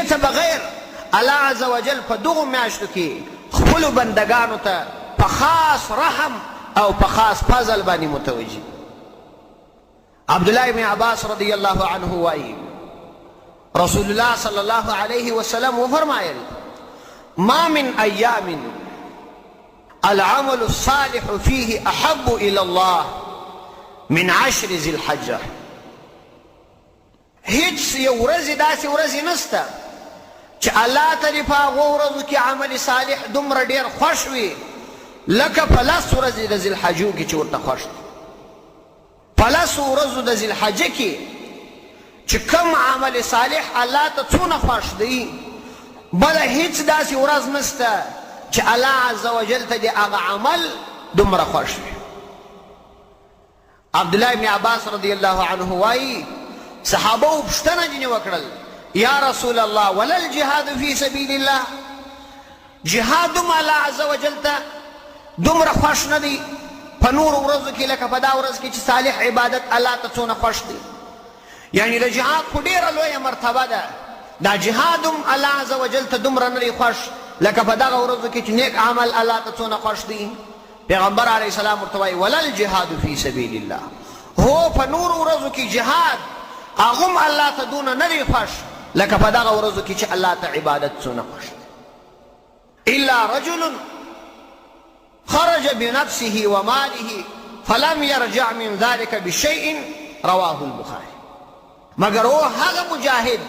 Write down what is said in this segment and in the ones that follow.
دې څه بغیر الله عز وجل په دغو میاشتو کې خپلو بندګانو ته په خاص رحم او په خاص فضل باندې متوجي. عبدالله بن عباس رضی الله عنه وایي رسول الله صلی الله علیه وسلم وفرمایل ما من ایام العمل الصالح فيه احب الى الله من 10 ذي الحجه. هیڅ یو ورځ داسې ورځ نسته چې الله تعالی په هغو ورځو کې عمل صالح دومره ډېر خوښ وي لکه په 10 ورځې د ذي الحجو کې چې ورته خوښ دی. په 10 ورځو د ذي الحجه کې چې کوم عمل صالح الله ته څونه خوښ دی بله هیڅ داسې ورځ نسته چې الله عز وجل ته د هغه عمل دومره خوښ وي. عبدالله بن عباس رضی الله عنه وایي صحابه پوښتنه ځینې وکړل یا رسول الله ولا الجهاد فی سبیل الله، جهاد هم الله عز وجل ته دومره خوښ نه دی په نورو ورځو کې لکه په دا ورځ کې چې صالح عبادت الله ته څونه خوښ دی. یعنی د جهاد خو ډېره لویه مرتبه ده، دا جهاد هم الله عز وجل ته دومره نه دی خوښ لکه په دغه ورځو کې چې نیک عمل الله ته څونه خوښ دی. پیغمبر علیه السلام ورته وایي ولا الجهاد فی سبیل الله، هو په نورو ورځو کې جهاد هغه هم الله ته دونه نه دی خوښ لکه په دغه ورځو کې چې الله ته عبادت څونه خوښ دی. الا رجل خرج بنفسه وماله فلم يرجع من ذلك بشيء رواه البخاري. مگر او هغه مجاهد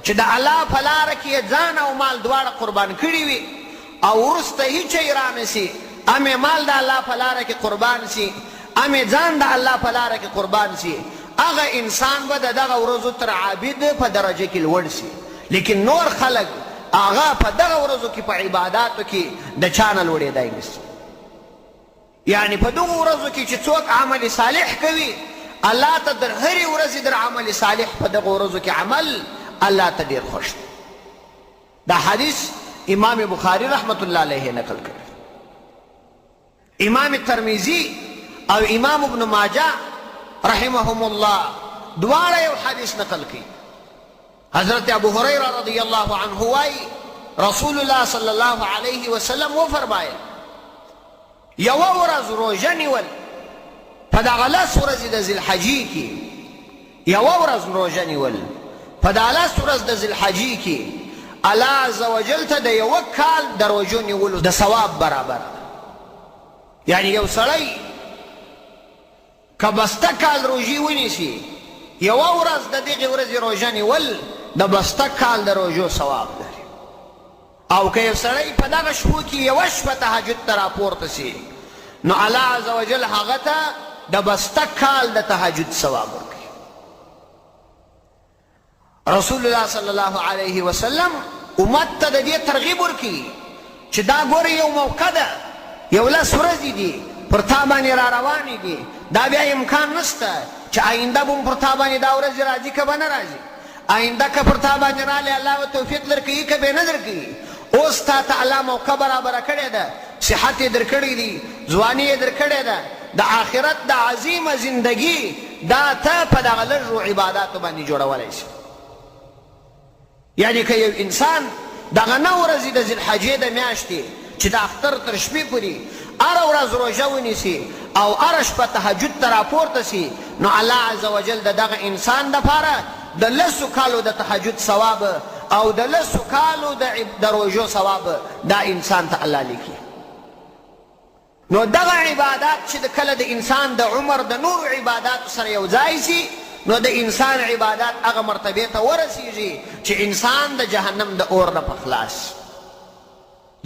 چې د الله په لاره کې ځان او مال دواړه قربان کړي وي او وروسته هیڅ شی رانسي، امې مال د الله په لاره کې قربان سي، امې ځان د الله په لاره کې قربان سي، هغه انسان به د دغه ورځو تر عابد په درجه کې لوړ سي. لیکن نور خلک هغه په دغه ورځو کې په عباداتو کې د چا نه لوړېدی نسي. یعنی په دغو ورځو کې چې څوک عمل صالح کوي الله ته در هرې ورځې در عمل صالح په دغو ورځو کې عمل الله ته ډېر خوښ دی. دا حدیث امام بخاری رحمت الله علیه نقل کړی. امام ترمذی او امام ابن ماجه رحمهم الله دواړه یو حدیث نقل کړي. حضرت ابو هریره رضی الله عنه وایي رسول الله صلی الله علیه وسلم وفرمایل یوه ورځ روژه نیول په دغه 10 ورځې د ذی الحجې کې، یوه ورځ روژه نیول په دغه 10 ورځ د ذی الحجې کې الله عز وجل ته د یوه کال د روژو نیولو د ثواب برابر. یعنی یو سړی که بسته کال روژې ونیسي یوه ورځ د دغې ورځې روژه نیول د بسته کال د روژو ثواب لري. او که یو سړی په دغه شپو کې یوه شپه تهجد ته راپورته سي نو الله عز وجل هغه ته د بسته کال د تهجد ثواب ورکوي. رسول الله صلی الله علیه وسلم امت ته د دې ترغیب ورکوي چې دا ګورې یو موقع ده، یو 10 ورځې دي پر تا باندې را روانې دي، دا بیا امکان نشته چې آینده به هم پر تا باندې دا ورځې راځي که به نه راځي. آینده که پر تا باندې رالی الله به توفیق درکوي که به نه درکوي. اوس تا ته الله موقع برابره کړې ده، صحت یې درکړی دی، ځواني یې درکړې ده، د آخرت د عظیمه زندګي دا ته په دغه لږو عباداتو باندې جوړولی شي. یعنی که یو انسان دغه 9 ورځې د ذوالحجې د میاشتې چې د اختر تر شپې پورې هره ورځ روژه ونیسي او هره شپه تهجد ته راپورته سي نو الله عز وجل د دغه انسان دپاره د 10 کالو د تهجد ثواب او د 10 کالو د روژو ثواب دا انسان ته الله لیکي. نو دغه عبادات چې د کله د انسان د عمر د نورو عباداتو سره یو ځای سي نو د انسان عبادات هغه مرتبې ته ورسیږي چې انسان د جهنم د اور نه په خلاص.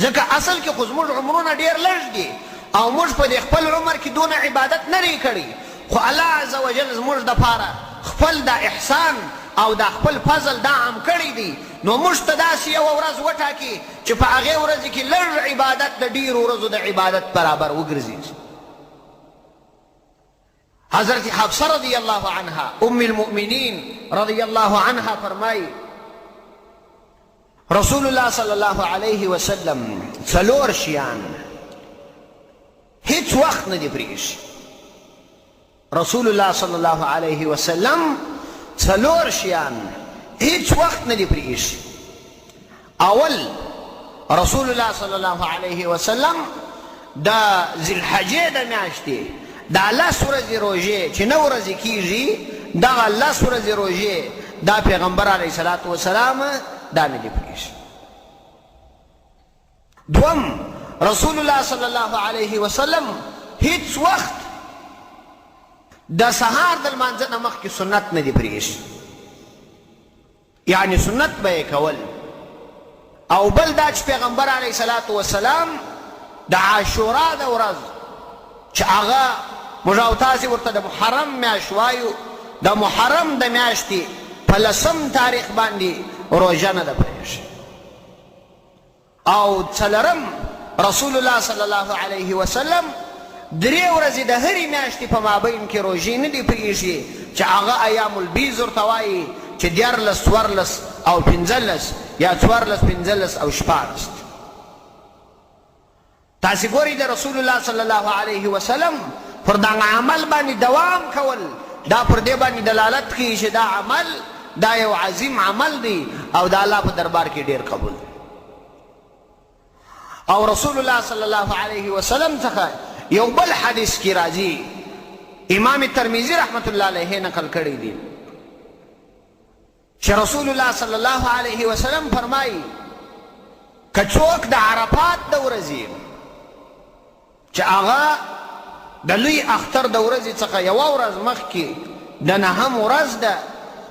ځکه اصل کې خو زموږ عمرونه ډېر لږ دي او موږ په دې خپل عمر کې دونه عبادت نه دی کړی، خو الله عز وجل زموږ دپاره خپل دا احسان او دا خپل فضل دا عام کړی دی. نو موږ ته داسې یوه ورځ وټاکي چې په هغې ورځې کې لږ عبادت د ډېرو ورځو د عبادت برابر وګرځي. حضرت حفصه رضی الله عنها ام المؤمنین رضی الله عنها فرمایي رسول الله صلی الله علیه وسلم 4 شیان هیڅ وخت نه دی پرېښي. رسول الله صلی الله علیه وسلم 4 شیان هیڅ وخت نه دی پرېښي. اول رسول الله صلی الله علیه وسلم د ذوالحجې د میاشتې دا 10 ورځې روژې چې 9 ورځې کیږي دغه 10 ورځې روژې دا پیغمبر علیه الصلاة والسلام دا نه دي پرېښي. دوم رسول الله صلی الله علیه وسلم هیڅ وخت د سهار د لمانځه نه مخکې سنت نه دي پرېښي، یعنی سنت به یې کول. او بل دا چې پیغمبر علیه الصلاة والسلام د عاشورا د ورځ چې هغه موږ او تاسې ورته د محرم میاشت وایو، د محرم د میاشتې په 10 تاریخ باندې روژه نه ده پرېښې. او څلرم رسول الله صلی الله علیه وسلم 3 ورځې د هرې میاشتې په مابین کې روژې نه دي پرېښې چې هغه ایام البیض ورته وایي چې 14 14 او 15 یا 14 15 او 14. تاسې ګورئ د رسول الله صلی الله علیه وسلم پر دغه عمل باندې دوام کول دا پر دې باندې دلالت کوي چې دا عمل دا یو عظیم عمل دی او د الله په دربار کې ډیر قبول. او رسول الله صلی الله علیه وسلم څخه یو بل حدیث کې راځي، امام ترمذی رحمت الله علیه نقل کړی دی چې رسول الله صلی الله علیه وسلم فرمایي که څوک د عرفات د ورځې چې هغه د لوی اختر د ورځې څخه یوه ورځ مخکې د 9 ورځ ده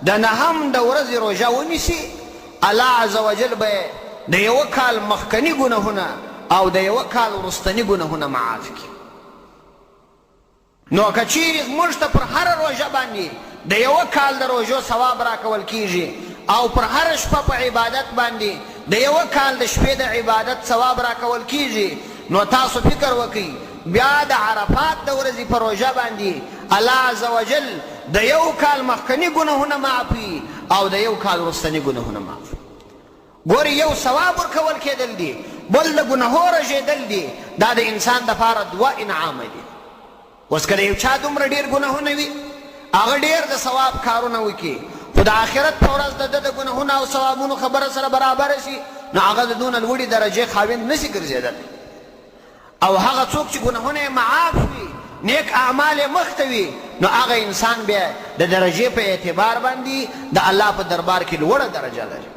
د 9 د ورځې روژه ونیسي، الله عز وجل به د یوه کال مخکني ګناهونه او د یوه کال وروستني ګناهونه معاف کړي. نو که چیرې موږ ته پر هره روژه باندې د یوه کال د روژو ثواب راکول کیږي او پر هره شپه په عبادت باندې د یوه کال د شپې د عبادت ثواب راکول کیږي، نو تاسو فکر وکئ بیا د عرفات د ورځې په روژه باندې الله عز وجل د یو کال مخکني ګناهونه معافي او د یو کال وروستني ګناهونه معافي. ګورې یو ثواب ورکول کېدل دي، بل د ګناهو رژېدل دي، دا د انسان دپاره 2 انعامه دي. اوس که د یو چا دومره ډېر ګناهونه وي هغه ډېر د ثواب کارونه وکړي، خو د آخرت په ورځ د ده د ګناهونو او ثوابونو خبره سره برابره شي نو هغه د دونه لوړې درجې خاوند نشي ګرځېدلی. او هغه څوک چې ګناهونه یې معاف وي نیک اعمال یې مخته وي نو هغه انسان بیا د درجې په اعتبار باندې د الله په دربار کې لوړه درجه لري.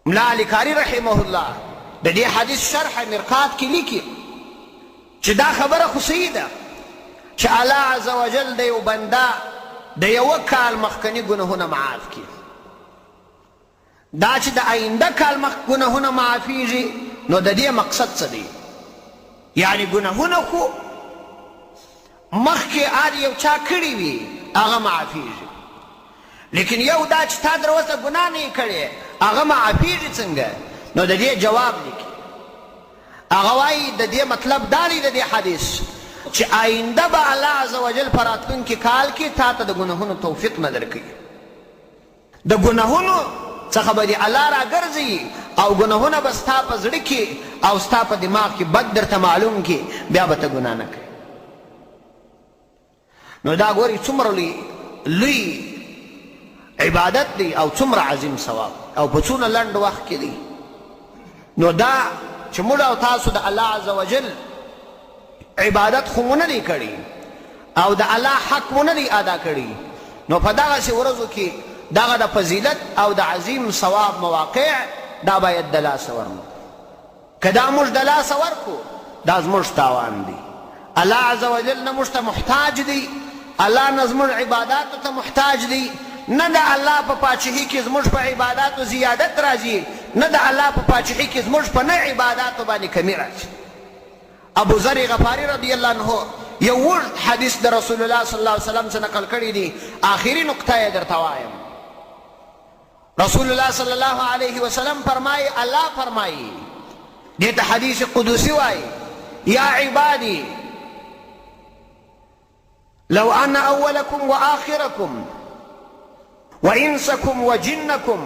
ملا علی کاری رحمه الله د دې حدیث شرح مرقات کې لیکي چې دا خبره خو صحیح ده چې الله عز وجل د یو بنده د یوه کال مخکني ګناهونه معاف کړي، دا چې د آینده کال ګناهونه معافیږي نو د دې مقصد څه دی؟ یعنی ګناهونه خو مخکې هر یو چا کړي وي هغه معافیږي، لیکن یو دا چې تا در اوسه ګناه نه یې کړې هغه معافیږي څنګه؟ نو د دې جواب لیکي، هغه وایي د دې مطلب دا دی د دې حدیث چې آینده به الله عز وجل په راتلونکي کال کې تا ته د ګناهونو توفیق نه درکوي، د ګناهونو څخه به دې الله راګرځي او ګناهونه به ستا په زړه کې او ستا په دماغ کې بد درته معلوم کړي، بیا به ته ګناه نه کوي. نو دا ګوري څومره لوی عبادت دی او څومره عظیم ثواب او په څونه لنډ وخت کې دی. نو دا چې موږ او تاسو د الله عز وجل عبادت خو مو نه دی کړي او د الله حق مو نه دی ادا کړي، نو په دغسې ورځو کې دغه د فضیلت او د عظیم ثواب مواقع دا باید د لاسه ورنو. که دا موږ د لاسه ورکو دا زموږ تاوان دی. الله عز وجل نه موږ ته محتاج دی، الله نه زموږ عباداتو ته محتاج دی، نه د الله په پاچهي کې زموږ په عباداتو زیادت راځي، نه د الله په پاچهي کې زموږ په نه عباداتو باندې کمی راځي. ابو ذر غفاری رضی الله عنه یو اوږد حدیث د رسول الله صلی الله علیه وسلم څخه نقل کړی دی، آخري نقطه یې درته وایم. رسول الله صلی الله علیه وسلم فرمایي، الله فرمایي دې ته حدیث قدوسی وایي، یا عبادی لو ان اولکم واخرکم وانسکم وجنکم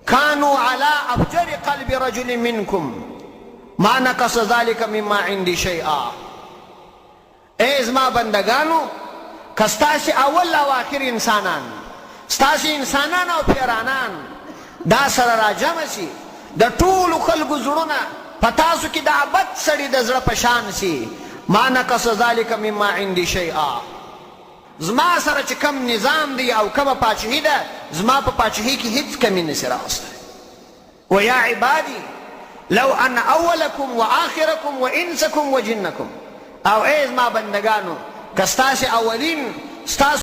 كانوا على افجر قلب رجل منكم ما نقص ذلك مما عندي شيئا. اے زما بندگانو کستاسی اول او آخر انسانان، ستاسی انسانان او پیرانان دا سره راجمع سي د ټولو خلکو زړونه په تاسو کې دا بد سړي د زړه په شان سي ما نقص ذلك مما عندي شيئا زما سره چې کم نظام دی او کومه پاچهي ده زما په پاچهي کې هیڅ کمی نسي راوستلی ویا عبادي لو ان اولکم واخرکم وانسکم وجنکم او ای زما بندگانو که ستاسې اولین ستاسو